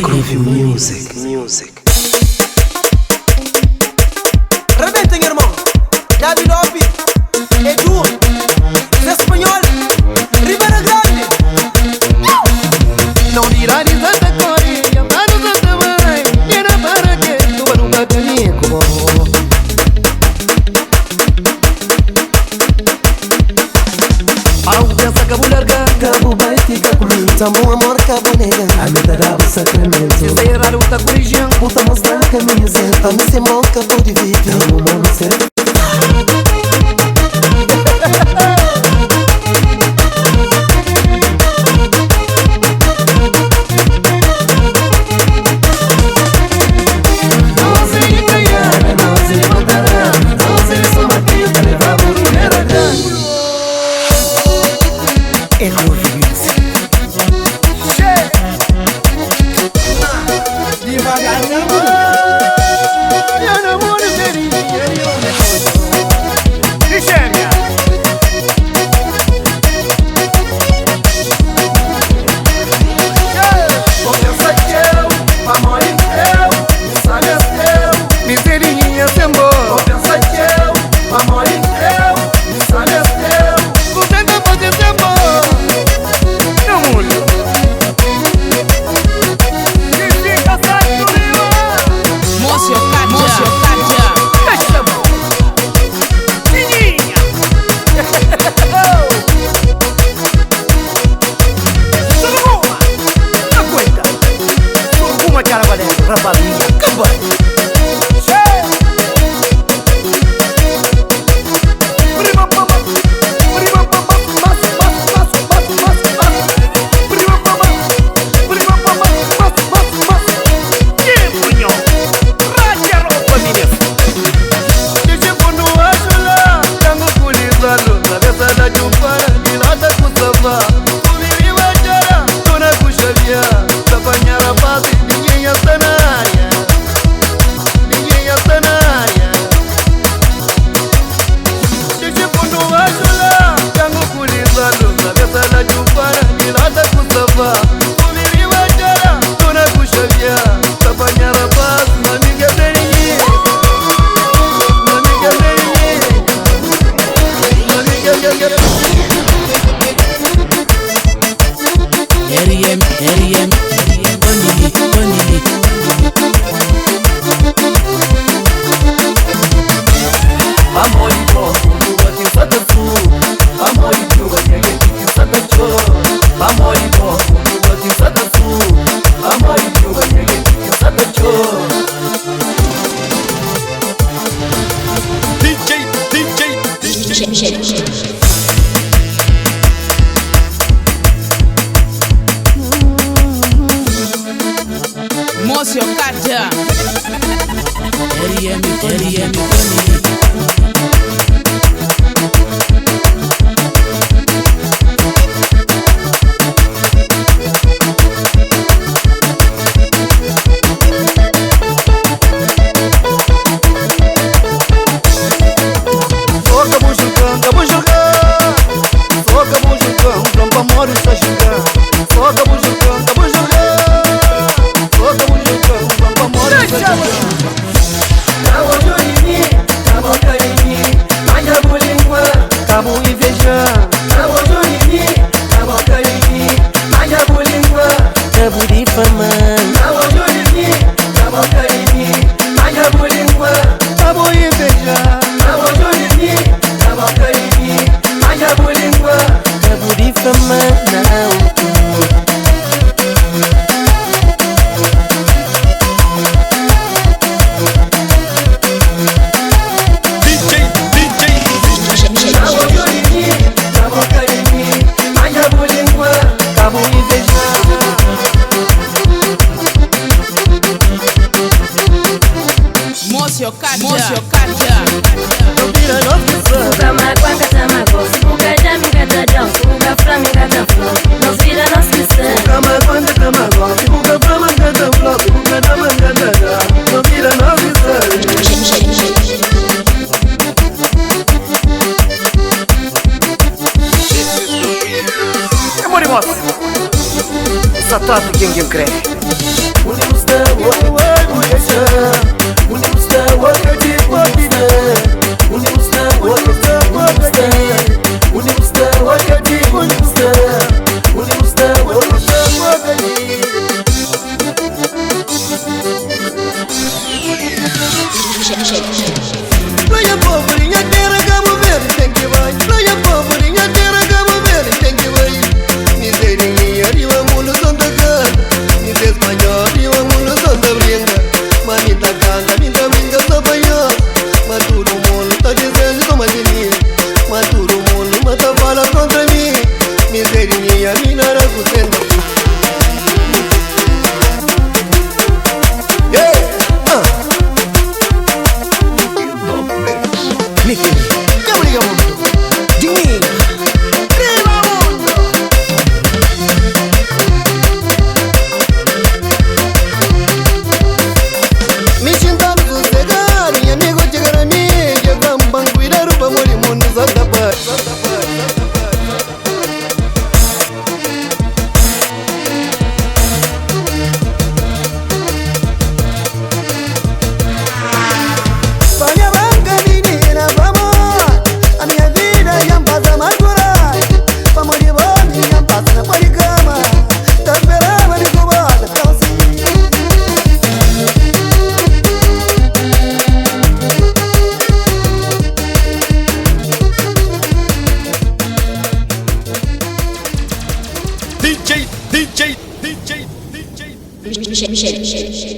Groove Music. Rebentem, irmão. David Opi, Edu, Zé Espanhol, Ribeira Grande. Não dirá de Santa Coreia, mas não Santa Mãe. Era para que tu nunca comigo. Algo pensa que vou largar. Cabo vai ficar comigo. Tamo amor, cabo nega. A me dará o sacramento. Se está errado, tá corrigindo. Puta mostrar caminho certo. A me se mal, cabo de vídeo. Tamo mano certo. Mocio Kaja. Satratu gengem cre. Unde usta wai buesha, unde usta wakati papide, unde usta wakati papide, unde usta wakati buesta, unde usta wakati papide. Playa pobrinha terra Cabo Verde tem que vai. Playa pobrinha terra Cabo Verde tem que vai. Miserinha arriba mundo Santa Cana, mi espanhol arriba mundo Santa Brinca. Mamita canta, minta brinca sapanha. Maturo mundo tá dizendo como assim. Maturo mundo mata fala contra mim. Miserinha minara cusendo. Niki, Gabriel Mundo, Dinho, Prima Mundo. Me sentando sossegado, e amigo chegar a mim. Eu vamos cuidar do amor e mundo Santa Paz. Olha branca menina, vamos. A minha vida já passa a amargurar. Vamos de bom, já passa na policama. Tá esperando de cobada, calcinha. DJ.